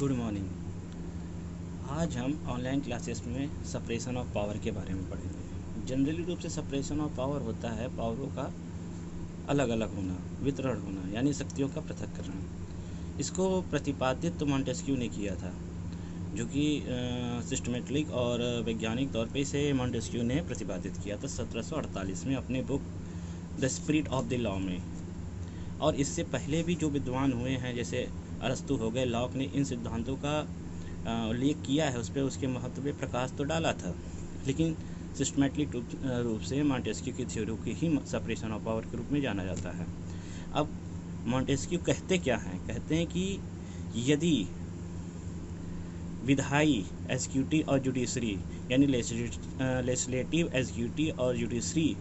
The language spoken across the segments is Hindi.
Good morning. आज हम ऑनलाइन क्लासेस में सेपरेशन ऑफ पावर के बारे में पढ़ेंगे। जनरली रूप से सेपरेशन ऑफ पावर होता है पावरों का अलग अलग होना, वितरण होना, यानी शक्तियों का पृथक्करण। इसको प्रतिपादित तो मॉन्टेस्क्यू ने किया था, जो कि सिस्टमेटिक और वैज्ञानिक तौर पे इसे मॉन्टेस्क्यू ने प्रतिपादित किया था 1748 में अपने book the spirit of the law में। और इससे पहले भी जो विद्वान हुए हैं, जैसे अरस्तु हो गए, लॉक ने इन सिद्धांतों का उल्लेख किया है, उस पर उसके महत्व पे प्रकाश तो डाला था, लेकिन सिस्टमेटिक रूप से मॉन्टेस्क्यू की थ्योरी की ही सेपरेशन ऑफ पावर के रूप में जाना जाता है। अब मॉन्टेस्क्यू कहते क्या हैं? कहते हैं कि यदि विधायी, एग्जीक्यूटिव और जुडिशरी, यानी लेजिस्लेटिव, एग्जीक्यूटिव और जुडिशरी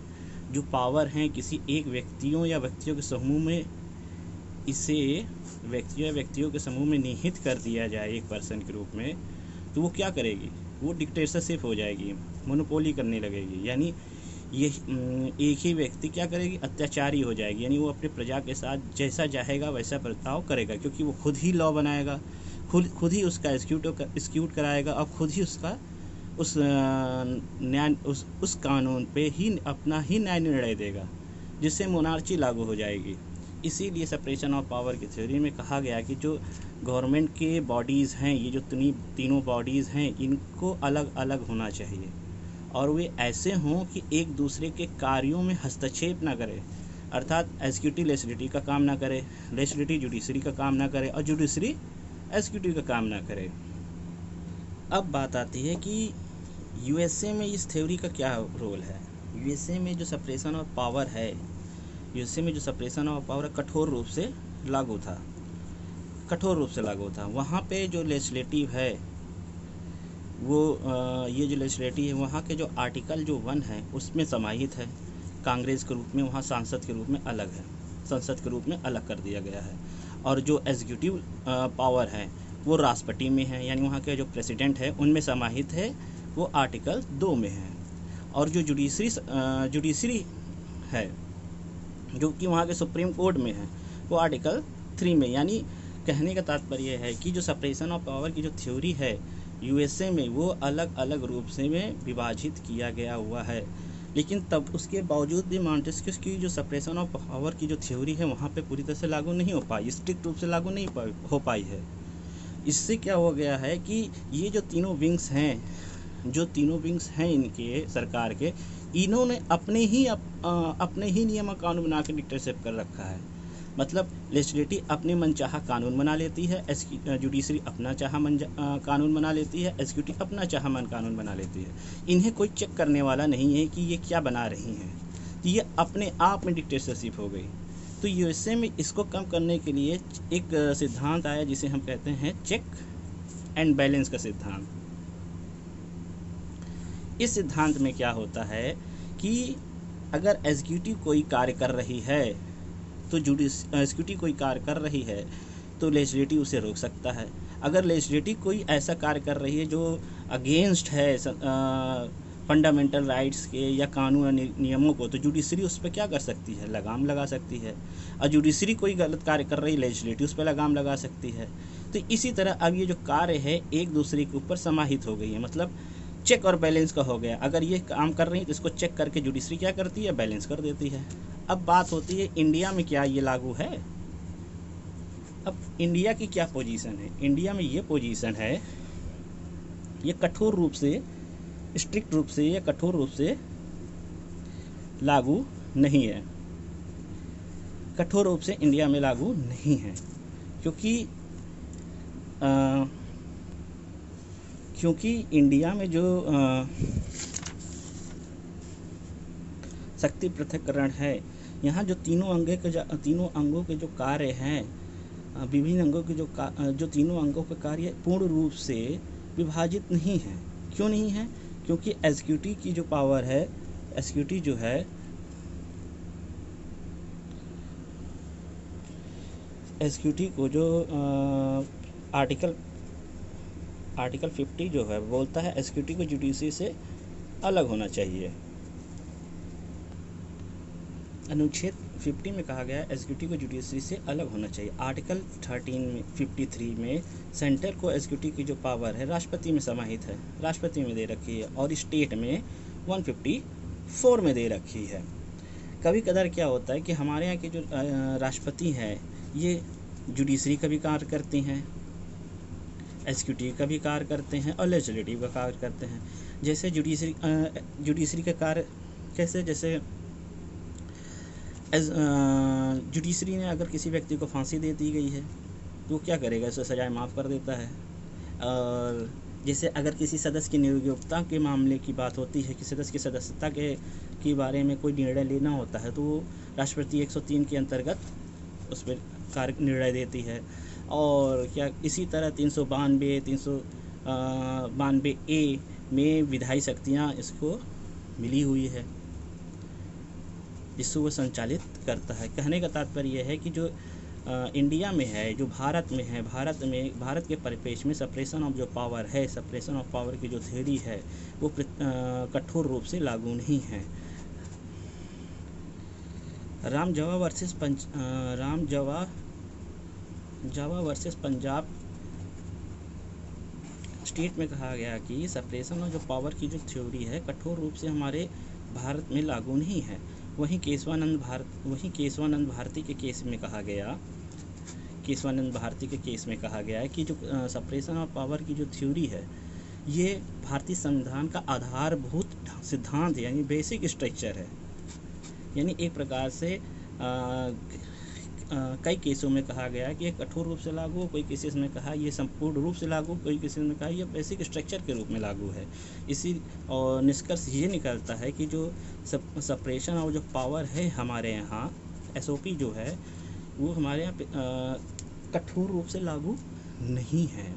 जो पावर हैं किसी एक व्यक्तियों या व्यक्तियों के समूह में, इसे व्यक्तियों या व्यक्तियों के समूह में निहित कर दिया जाए एक पर्सन के रूप में, तो वो क्या करेगी? वो डिक्टेटरशिप हो जाएगी, मोनोपोली करने लगेगी। यानी ये एक ही व्यक्ति क्या करेगी? अत्याचारी हो जाएगी। यानी वो अपने प्रजा के साथ जैसा चाहेगा वैसा बर्ताव करेगा, क्योंकि वो खुद ही लॉ बनाएगा, खुद ही उसका एग्जीक्यूट कराएगा और खुद ही उसका उस न्याय उस कानून पे ही अपना ही न्याय निर्णय देगा, जिससे मोनार्ची लागू हो जाएगी। इसीलिए सेपरेशन ऑफ पावर की थ्योरी में कहा गया कि जो गवर्नमेंट के बॉडीज़ हैं, ये जो तीनों बॉडीज़ हैं, इनको अलग अलग होना चाहिए और वे ऐसे हों कि एक दूसरे के कार्यों में हस्तक्षेप ना करें। अर्थात एग्जीक्यूटिव लेजिस्लेटिव का काम ना करे, लेजिस्लेटिव जुडिशरी का काम ना करे और जुडिशरी एग्जीक्यूटिव का काम ना करे। अब बात आती है कि यूएसए में इस थ्योरी का क्या रोल है। यूएसए में जो सेपरेशन ऑफ पावर है, यूएसए में जो सेपरेशन ऑफ पावर कठोर रूप से लागू था। वहाँ पे जो लेजिस्लेटिव है वो ये जो लेजिस्लेटिव है, वहाँ के जो आर्टिकल जो 1 है उसमें समाहित है। कांग्रेस के रूप में वहाँ सांसद के रूप में अलग है, संसद के रूप में अलग कर दिया गया है। और जो एग्जीक्यूटिव पावर है वो राष्ट्रपति में है, यानी वहाँ के जो प्रेसिडेंट है उनमें समाहित है, वो आर्टिकल 2 में है। और जो जुडिशरी है जो कि वहाँ के सुप्रीम कोर्ट में है, वो आर्टिकल 3 में। यानी कहने का तात्पर्य है कि जो सेपरेशन ऑफ पावर की जो थ्योरी है यूएसए में, वो अलग अलग रूप से में विभाजित किया गया हुआ है। लेकिन तब उसके बावजूद भी मॉन्टेस्क्यू की जो सेपरेशन ऑफ पावर की जो थ्योरी है वहाँ पे पूरी तरह से लागू नहीं हो पाई, स्ट्रिक्ट रूप से लागू नहीं हो पाई है। इससे क्या हो गया है कि ये जो तीनों विंग्स हैं इनके सरकार के, इन्होंने अपने ही नियम कानून बना के डिक्टेटरशिप कर रखा है। मतलब लेजिस्लेटिव अपने मनचाहा कानून बना लेती है, जुडिशरी अपना चाहा कानून बना लेती है, एग्जीक्यूटिव अपना चाहा मन कानून बना लेती है। इन्हें कोई चेक करने वाला नहीं है कि ये क्या बना रही हैं, तो ये अपने आप में डिक्टेटरशिप हो गई। तो यूएसए में इसको कम करने के लिए एक सिद्धांत आया जिसे हम कहते हैं चेक एंड बैलेंस का सिद्धांत। इस सिद्धांत में क्या होता है कि अगर एग्जीक्यूटिव कोई कार्य कर रही है तो एग्जीक्यूटिव कोई कार्य कर रही है तो लेजिस्लेटिव उसे रोक सकता है। अगर लेजिस्लेटिव कोई ऐसा कार्य कर रही है जो अगेंस्ट है फंडामेंटल राइट्स के या कानून नियमों को, तो जुडिशरी उस पर क्या कर सकती है? लगाम लगा सकती है। और जुडिशरी कोई गलत कार्य कर रही है, लेजिस्लेटिव उस पर लगाम लगा सकती है। तो इसी तरह अब ये जो कार्य है एक दूसरे के ऊपर समाहित हो गई है, मतलब चेक और बैलेंस का हो गया। अगर ये काम कर रही है तो इसको चेक करके जुडिशरी क्या करती है? बैलेंस कर देती है। अब बात होती है इंडिया में क्या ये लागू है? अब इंडिया की क्या पोजीशन है? इंडिया में ये पोजीशन है, ये कठोर रूप से, स्ट्रिक्ट रूप से या कठोर रूप से लागू नहीं है। कठोर रूप से इंडिया में लागू नहीं है क्योंकि इंडिया में जो शक्ति पृथक्करण है, यहाँ जो तीनों अंगों के जो कार्य हैं, विभिन्न अंगों के जो तीनों अंगों का कार्य पूर्ण रूप से विभाजित नहीं है। क्यों नहीं है? क्योंकि एग्जीक्यूटिव की जो पावर है, एग्जीक्यूटिव जो है, एग्जीक्यूटिव को जो आर्टिकल 50 जो है बोलता है एग्जीक्यूटिव को जुडिशरी से अलग होना चाहिए। अनुच्छेद 50 में कहा गया है एग्जीक्यूटिव को जुडिशरी से अलग होना चाहिए। आर्टिकल 53 में सेंटर को एग्जीक्यूटिव की जो पावर है राष्ट्रपति में समाहित है, राष्ट्रपति में दे रखी है, और स्टेट में 154 में दे रखी है। कभी कदार क्या होता है कि हमारे यहाँ के जो राष्ट्रपति हैं ये जुडिशरी का भी कार्य करते हैं, एग्जीक्यूटिव का भी कार्य करते हैं और लेजिस्लेटिव का कार्य करते हैं। जैसे जुडिशरी का कार्य कैसे, जैसे जुडिशरी ने अगर किसी व्यक्ति को फांसी दे दी गई है तो क्या करेगा, उसे सजाएं माफ़ कर देता है। और जैसे अगर किसी सदस्य की नियोक्ता के मामले की बात होती है कि सदस्य की सदस्यता के बारे में कोई निर्णय लेना होता है तो राष्ट्रपति 103 के अंतर्गत उस पर कार्य निर्णय देती है। और क्या इसी तरह 392A में विधायी शक्तियाँ इसको मिली हुई है जिसको वो संचालित करता है। कहने का तात्पर्य यह है कि जो इंडिया में है, जो भारत में है, भारत के परिपेक्ष में सेपरेशन ऑफ जो पावर है, सेपरेशन ऑफ पावर की जो थ्योरी है वो कठोर रूप से लागू नहीं है। जावा वर्सेस पंजाब स्टेट में कहा गया कि सेपरेशन ऑफ जो पावर की जो थ्योरी है कठोर रूप से हमारे भारत में लागू नहीं है। वहीं केशवानंद भारती के केस में कहा गया, है कि जो सेपरेशन ऑफ पावर की जो थ्योरी है ये भारतीय संविधान का आधारभूत सिद्धांत है, यानी बेसिक स्ट्रक्चर है। यानी एक प्रकार से कई केसों में कहा गया है कि ये कठोर रूप से लागू, कोई केसेस में कहा ये संपूर्ण रूप से लागू, कोई केसेस में कहा ये बेसिक स्ट्रक्चर के रूप में लागू है। इसी और निष्कर्ष ये निकलता है कि जो सेपरेशन और जो पावर है हमारे यहाँ SOP जो है वो हमारे यहाँ कठोर रूप से लागू नहीं है।